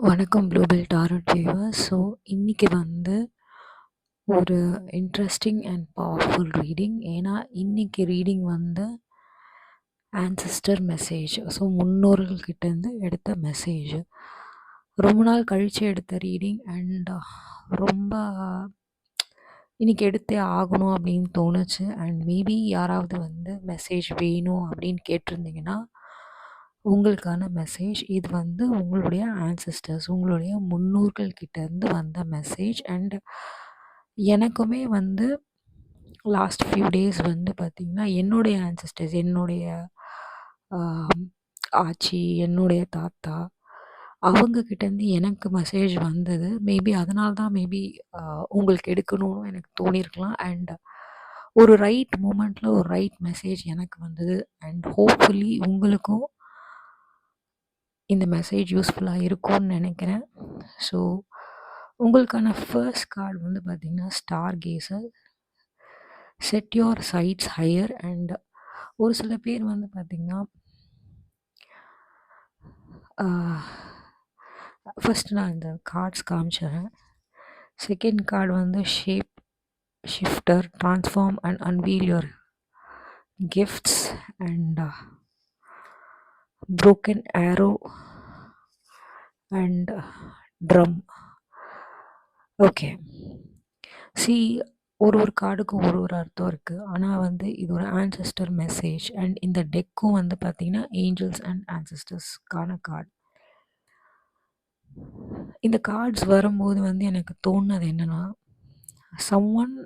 வணக்கம் Bluebell target viewers. So இன்றைக்கி வந்து ஒரு இன்ட்ரெஸ்டிங் அண்ட் பவர்ஃபுல் ரீடிங். ஏன்னா இன்றைக்கி ரீடிங் வந்து ஆன்செஸ்டர் மெசேஜ். ஸோ முன்னோர்கள்கிட்டேருந்து எடுத்த மெசேஜ். ரொம்ப நாள் கழித்து எடுத்த ரீடிங் அண்ட் ரொம்ப இன்றைக்கி எடுத்தே ஆகணும் அப்படின்னு தோணுச்சு. அண்ட் மேபி யாராவது வந்து மெசேஜ் வேணும் அப்படின்னு கேட்டிருந்தீங்கன்னா உங்களுக்கான மெசேஜ் இது வந்து உங்களுடைய ஆன்செஸ்டர்ஸ், உங்களுடைய முன்னோர்கள் கிட்டேருந்து வந்த மெசேஜ். அண்ட் எனக்குமே வந்து லாஸ்ட் ஃபியூ டேஸ் வந்து பார்த்திங்கன்னா என்னுடைய ஆன்செஸ்டர்ஸ், என்னுடைய ஆச்சி, என்னுடைய தாத்தா, அவங்கக்கிட்டேருந்து எனக்கு மெசேஜ் வந்தது. மேபி அதனால தான் மேபி உங்களுக்கு எடுக்கணும்னு எனக்கு தோணியிருக்கலாம். அண்ட் ஒரு ரைட் மூமெண்ட்டில் ஒரு ரைட் மெசேஜ் எனக்கு வந்தது. அண்ட் ஹோப்ஃபுல்லி உங்களுக்கும் இந்த மெசேஜ் யூஸ்ஃபுல்லாக இருக்கும்னு நினைக்கிறேன். ஸோ உங்களுக்கான ஃபர்ஸ்ட் கார்டு வந்து பார்த்திங்கன்னா star gazer, set your sights higher. And ஒரு சில பேர் வந்து பார்த்திங்கன்னா ஃபஸ்ட்டு நான் இந்த கார்ட்ஸ் காமிச்சிடுறேன். செகண்ட் கார்டு வந்து shape shifter, transform and unveil your gifts. And broken arrow and drum. Okay, C ஒரு கார்டுக்கும் ஒரு அர்த்தம் இருக்குது. ஆனால் வந்து இது ஒரு ஆன்செஸ்டர் மெசேஜ். அண்ட் இந்த டெக்கும் வந்து பார்த்திங்கன்னா ஏஞ்சல்ஸ் அண்ட் ஆன்செஸ்டர்ஸ்க்கான கார்டு. இந்த கார்ட்ஸ் வரும்போது வந்து எனக்கு தோணுனது என்னென்னா, சம்ஒன்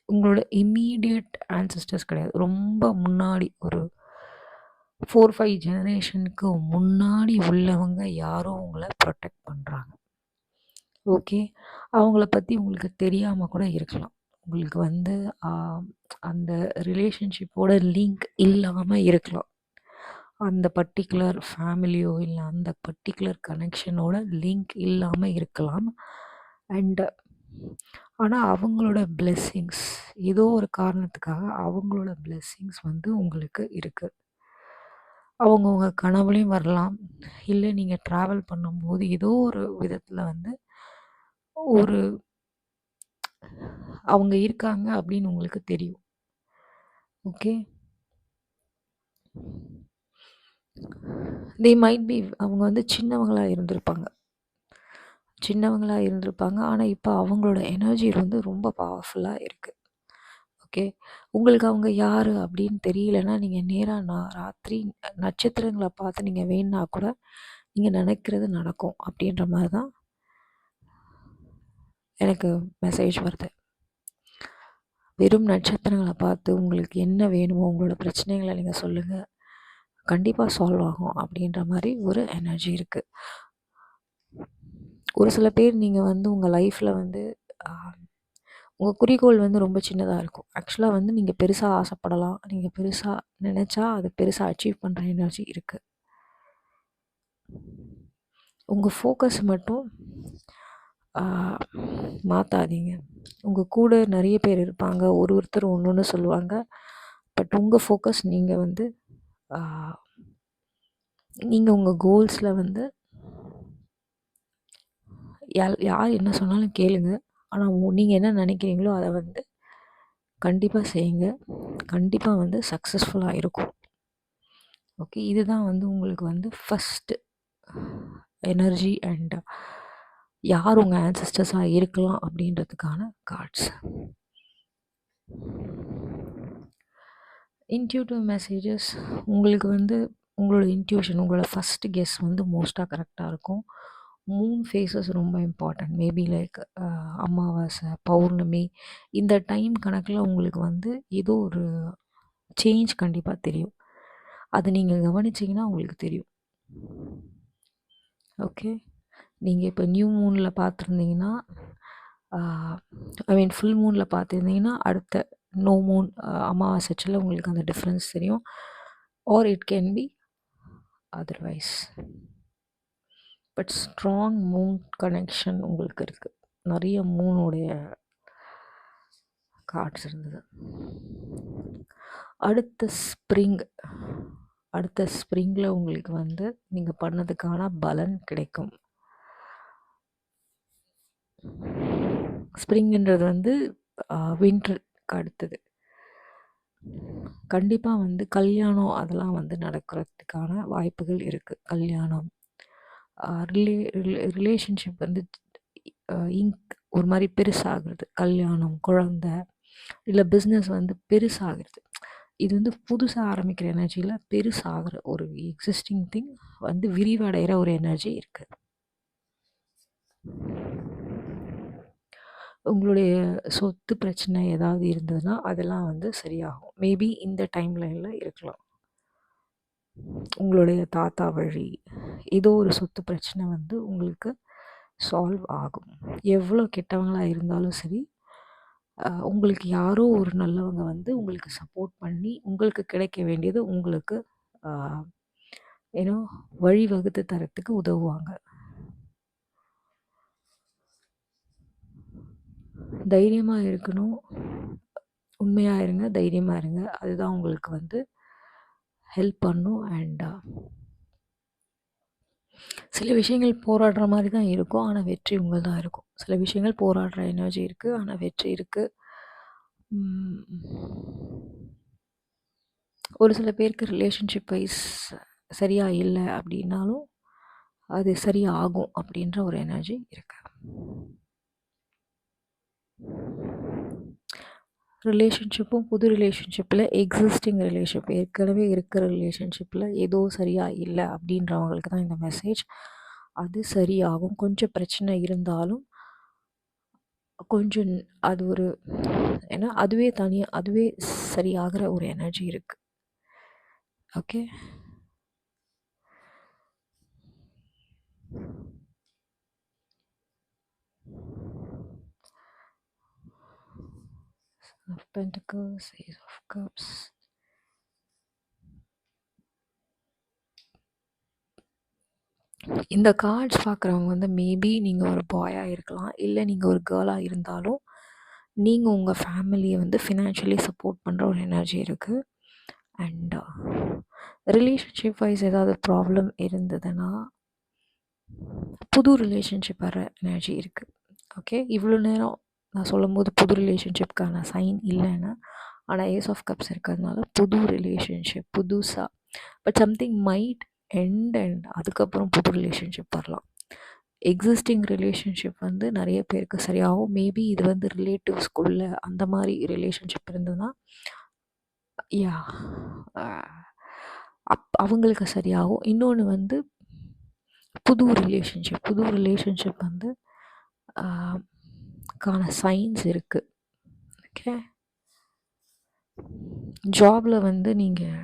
உங்களோட இம்மீடியட் ஆன்செஸ்டர்ஸ் கிடையாது, ரொம்ப முன்னாடி ஒரு 4-5 ஜெனரேஷனுக்கு முன்னாடி உள்ளவங்க யாரோ உங்களை ப்ரொடெக்ட் பண்ணுறாங்க. ஓகே, அவங்கள பற்றி உங்களுக்கு தெரியாமல் கூட இருக்கலாம். உங்களுக்கு வந்து அந்த ரிலேஷன்ஷிப்போட லிங்க் இல்லாமல் இருக்கலாம். அந்த பர்டிகுலர் ஃபேமிலியோ இல்லை அந்த பர்டிகுலர் கனெக்ஷனோட லிங்க் இல்லாமல் இருக்கலாம். அண்டு ஆனால் அவங்களோட பிளெஸ்ஸிங்ஸ், ஏதோ ஒரு காரணத்துக்காக அவங்களோட பிளெஸ்ஸிங்ஸ் வந்து உங்களுக்கு இருக்குது. அவங்க உங்கள் கனவுலையும் வரலாம், இல்லை நீங்கள் ட்ராவல் பண்ணும்போது ஏதோ ஒரு விதத்தில் வந்து ஒரு அவங்க இருக்காங்க அப்படின்னு உங்களுக்கு தெரியும். ஓகே, தே மைட் பி அவங்க வந்து சின்னவங்களாக இருந்திருப்பாங்க. ஆனால் இப்போ அவங்களோட எனர்ஜி வந்து ரொம்ப பவர்ஃபுல்லாக இருக்குது. ஓகே, உங்களுக்கு அவங்க யார் அப்படின்னு தெரியலன்னா நீங்கள் நேராக ராத்திரி நட்சத்திரங்களை பார்த்து நீங்கள் வேணுன்னா கூட நீங்கள் நினைக்கிறது நடக்கும் அப்படின்ற மாதிரி தான் எனக்கு மெசேஜ் வருது. வெறும் நட்சத்திரங்களை பார்த்து உங்களுக்கு என்ன வேணுமோ உங்களோட பிரச்சனைகளை நீங்கள் சொல்லுங்கள், கண்டிப்பாக சால்வ் ஆகும் அப்படின்ற மாதிரி ஒரு எனர்ஜி இருக்குது. ஒரு சில பேர் நீங்கள் வந்து உங்கள் லைஃப்பில் வந்து உங்கள் குறிக்கோள் வந்து ரொம்ப சின்னதாக இருக்கும். ஆக்சுவலாக வந்து நீங்கள் பெருசாக ஆசைப்படலாம், நீங்கள் பெருசாக நினச்சா அது பெருசாக அச்சீவ் பண்ணுற எனர்ஜி இருக்குது. உங்கள் ஃபோக்கஸ் மட்டும் மாற்றாதீங்க. உங்கள் கூட நிறைய பேர் இருப்பாங்க, ஒருத்தர் ஒன்று சொல்லுவாங்க. பட் உங்கள் ஃபோக்கஸ் நீங்கள் வந்து நீங்கள் உங்கள் கோல்ஸில் வந்து யார் என்ன சொன்னாலும் கேளுங்க. ஆனால் நீங்கள் என்ன நினைக்கிறீங்களோ அதை வந்து கண்டிப்பாக செய்யுங்க. கண்டிப்பாக வந்து சக்ஸஸ்ஃபுல்லாக இருக்கும். ஓகே, இதுதான் வந்து உங்களுக்கு வந்து ஃபஸ்ட்டு எனர்ஜி அண்ட் யார் உங்கள் ஆன்செஸ்டர்ஸாக இருக்கலாம் அப்படின்றதுக்கான கார்ட்ஸ். இன்ட்யூட்டிவ் மெசேஜஸ், உங்களுக்கு வந்து உங்களோட இன்ட்யூஷன், உங்களோட ஃபஸ்ட்டு கெஸ் வந்து மோஸ்ட்டாக கரெக்டாக இருக்கும். மூன் ஃபேஸஸ் ரொம்ப இம்பார்ட்டன்ட். மேபி லைக் அமாவாசை, பௌர்ணமி, இந்த டைம் கணக்கில் உங்களுக்கு வந்து ஏதோ ஒரு சேஞ்ச் கண்டிப்பாக தெரியும். அது நீங்கள் கவனிச்சிங்கன்னா உங்களுக்கு தெரியும். ஓகே, நீங்கள் இப்போ நியூ மூனில் பார்த்துருந்தீங்கன்னா, ஃபுல் மூனில் பார்த்துருந்தீங்கன்னா அடுத்த நோ மூன் அமாவாசைச்சில் உங்களுக்கு அந்த டிஃப்ரென்ஸ் தெரியும். R it can be otherwise. But strong Moon connection உங்களுக்கு இருக்குது. நிறைய மூனுடைய கார்ட்ஸ் இருந்தது. அடுத்த ஸ்ப்ரிங், அடுத்த ஸ்ப்ரிங்கில் உங்களுக்கு வந்து நீங்கள் பண்ணதுக்கான பலன் கிடைக்கும். ஸ்ப்ரிங்குன்றது வந்து வின்டருக்கு அடுத்தது. கண்டிப்பாக வந்து கல்யாணம் அதெல்லாம் வந்து நடக்கிறதுக்கான வாய்ப்புகள் இருக்குது. கல்யாணம், ரிலேஷன்ஷிப் வந்து ஒரு மாதிரி பெருசாகிறது. கல்யாணம், குழந்தை, இல்லை பிஸ்னஸ் வந்து பெருசாகிறது. இது வந்து புதுசாக ஆரம்பிக்கிற எனர்ஜியில் பெருசாகிற ஒரு எக்ஸிஸ்டிங் திங் வந்து விரிவடைகிற ஒரு எனர்ஜி இருக்குது. உங்களுடைய சொத்து பிரச்சனை ஏதாவது இருந்ததுன்னா அதெல்லாம் வந்து சரியாகும். மேபி இந்த டைம்லைனில் இருக்கலாம். உங்களுடைய தாத்தா வழி ஏதோ ஒரு சொத்து பிரச்சனை வந்து உங்களுக்கு சால்வ் ஆகும். எவ்வளோ கெட்டவங்களாக இருந்தாலும் சரி, உங்களுக்கு யாரோ ஒரு நல்லவங்க வந்து உங்களுக்கு சப்போர்ட் பண்ணி உங்களுக்கு கிடைக்க வேண்டியது உங்களுக்கு ஏன்னோ வழிவகுத்து தரத்துக்கு உதவுவாங்க. தைரியமாக இருக்கணும். உண்மையாக இருங்க, தைரியமாக இருங்க. அதுதான் உங்களுக்கு வந்து ஹெல்ப் பண்ணும். அண்ட் சில விஷயங்கள் போராடுற மாதிரி தான் இருக்கும், ஆனால் வெற்றி உங்கள் தான் இருக்கும். சில விஷயங்கள் போராடுற எனர்ஜி இருக்குது, ஆனால் வெற்றி இருக்குது. ஒரு சில பேருக்கு ரிலேஷன்ஷிப் வைஸ் சரியாக இல்லை அப்படின்னாலும் அது சரியாகும் அப்படின்ற ஒரு எனர்ஜி இருக்கு. ரிலேஷன்ஷிப்பும் புது ரிலேஷன்ஷிப்பில் எக்ஸிஸ்டிங் ரிலேஷன்ஷிப் ஏற்கனவே இருக்கிற ரிலேஷன்ஷிப்பில் ஏதோ சரியாக இல்லை அப்படின்றவங்களுக்கு தான் இந்த மெசேஜ். அது சரியாகும். கொஞ்சம் பிரச்சனை இருந்தாலும் கொஞ்சம் அது ஒரு ஏன்னா அதுவே தனியாக அதுவே சரியாகிற ஒரு எனர்ஜி இருக்குது. Okay, of Pentacles, Ace of Cups. இந்த கார்ட்ஸ் பார்க்குறவங்க வந்து மேபி நீங்கள் ஒரு பாயாக இருக்கலாம், இல்லை நீங்கள் ஒரு கேர்ளாக இருந்தாலும் நீங்கள் உங்கள் ஃபேமிலியை வந்து ஃபினான்ஷியலி சப்போர்ட் பண்ணுற ஒரு எனர்ஜி இருக்குது. அண்ட் ரிலேஷன்ஷிப் வைஸ் ஏதாவது ப்ராப்ளம் இருந்ததுன்னா புது ரிலேஷன்ஷிப் வர எனர்ஜி இருக்குது. ஓகே, இவ்வளோ நேரம் நான் சொல்லும்போது புது ரிலேஷன்ஷிப்கான சைன் இல்லைன்னா, ஆனால் ஏஸ் ஆஃப் கப்ஸ் இருக்கிறதுனால புது ரிலேஷன்ஷிப் புதுசாக, பட் சம்திங் மைட் அண்ட் அதுக்கப்புறம் புது ரிலேஷன்ஷிப் வரலாம். எக்ஸிஸ்டிங் ரிலேஷன்ஷிப் வந்து நிறைய பேருக்கு சரியாகும். மேபி இது வந்து ரிலேட்டிவ்ஸ்குள்ள அந்த மாதிரி ரிலேஷன்ஷிப் இருந்ததுன்னா யா அவங்களுக்கு சரியாகும். இன்னொன்று வந்து புது ரிலேஷன்ஷிப் வந்து கான சைன்ஸ் இருக்குது. ஓகே, ஜாபில் வந்து நீங்கள்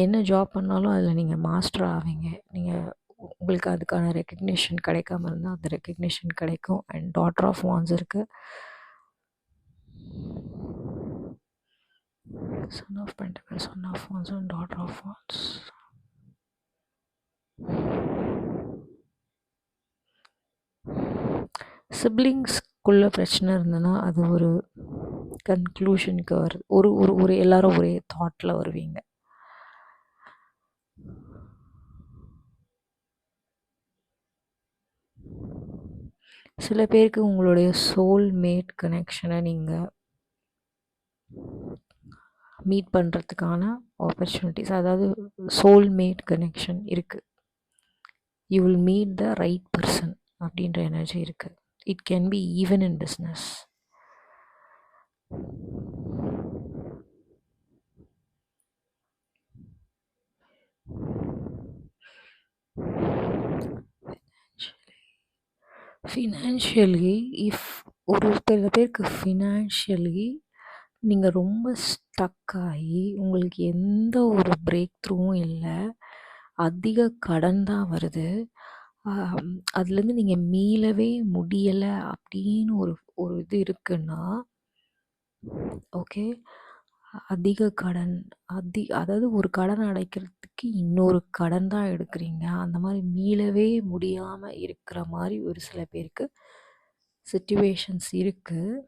என்ன ஜாப் பண்ணாலும் அதில் நீங்கள் மாஸ்டர் ஆவீங்க. உங்களுக்கு அதுக்கான ரெக்கக்னிஷன் கிடைக்காம இருந்தால் அந்த ரெக்கக்னிஷன் கிடைக்கும். அண்ட் டாட்டர் ஆஃப் வான்ஸ் இருக்குது. Son of Pentacles, Son of Wands and Daughter of Wands. சிப்ளிங்ஸ்குள்ள பிரச்சனை இருந்ததுன்னா அது ஒரு கன்க்ளூஷனுக்கு வருது. ஒரு எல்லாரும் ஒரே தாட்டில் வருவீங்க. சில பேருக்கு உங்களுடைய சோல்மேட் கனெக்ஷனை நீங்கள் மீட் பண்ணுறதுக்கான ஆப்பர்ச்சுனிட்டிஸ், அதாவது சோல்மேட் கனெக்ஷன் இருக்குது. You will meet the right person அப்படின்ற எனர்ஜி இருக்குது. It can be even in business. Financially ஒரு சில பேருக்கு ஃபினான்ஷியலி நீங்கள் ரொம்ப ஸ்டக் ஆகி உங்களுக்கு எந்த ஒரு பிரேக் த்ரூவும் இல்லை, அதிக கடன் தான் வருது, அதுலேருந்து நீங்கள் மீளவே முடியலை அப்படின்னு ஒரு இது இருக்குன்னா, ஓகே, அதிக கடன் அதாவது ஒரு கடன் அடைக்கிறதுக்கு இன்னொரு கடன் தான் எடுக்கிறீங்க. அந்த மாதிரி மீளவே முடியாமல் இருக்கிற மாதிரி ஒரு சில பேருக்கு சிச்சுவேஷன்ஸ் இருக்குது.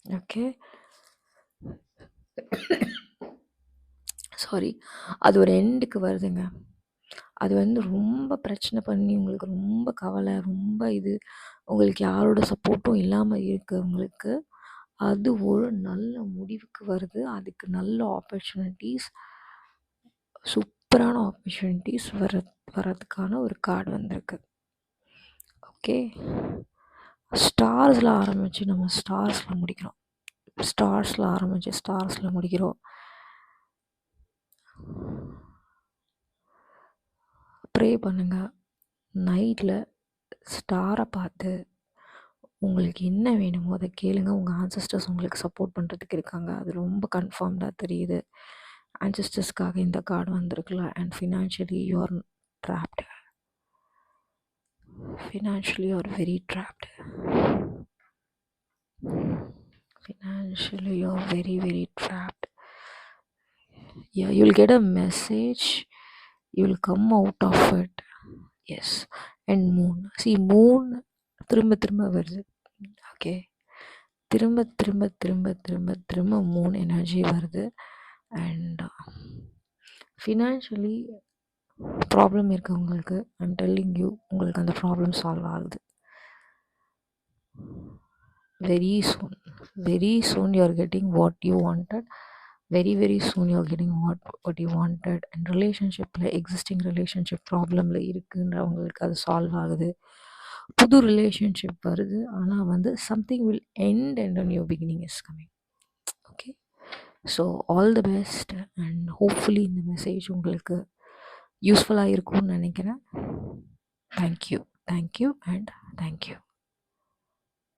Okay, sorry. அது ஒரு எண்டுக்கு வருதுங்க. அது வந்து ரொம்ப பிரச்சனை பண்ணி உங்களுக்கு ரொம்ப கவலை, ரொம்ப இது உங்களுக்கு யாரோட சப்போர்ட்டும் இல்லாமல் இருக்கவங்களுக்கு அது ஒரு நல்ல முடிவுக்கு வருது. அதுக்கு நல்ல ஆப்பர்ச்சுனிட்டிஸ், சூப்பரான ஆப்பர்ச்சுனிட்டிஸ் வரதுக்கான ஒரு கார்டு வந்திருக்கு. ஓகே. ஸ்டார்ஸில் ஆரம்பித்து நம்ம ஸ்டார்ஸில் முடிக்கிறோம். ஸ்டார்ஸில் ஆரம்பித்து ஸ்டார்ஸில் முடிக்கிறோம். ப்ரே பண்ணுங்கள். நைட்டில் ஸ்டாரை பார்த்து உங்களுக்கு என்ன வேணுமோ அதை கேளுங்க. உங்கள் ஆன்சஸ்டர்ஸ் உங்களுக்கு சப்போர்ட் பண்ணுறதுக்கு இருக்காங்க. அது ரொம்ப கன்ஃபார்ம்டாக தெரியுது. ஆன்சஸ்டர்ஸ்க்காக இந்த கார்டு வந்திருக்குல்ல. And financially you are trapped. Financially you're very trapped. Financially you're very trapped. Yeah, you'll get a message, you'll come out of it. Yes. And moon, see moon திரும்ப வருது. ஓகே, திரும்ப மூன் எனர்ஜி வருது. And financially problem இருக்கவங்களுக்கு I'm telling you, உங்களுக்கு அந்த problem solve ஆகுது. Very soon you are getting what you wanted. Very soon you are getting what you wanted. And relationshipல existing relationship ப்ராப்ளமில் இருக்குன்றவங்களுக்கு அது சால்வ் ஆகுது. புது ரிலேஷன்ஷிப் வருது. ஆனால் வந்து something will end and a new beginning is coming. Okay, so all the best. And hopefully இந்த மெசேஜ் உங்களுக்கு யூஸ்ஃபுல்லாக இருக்கும்னு நினைக்கிறேன். Thank you and thank you.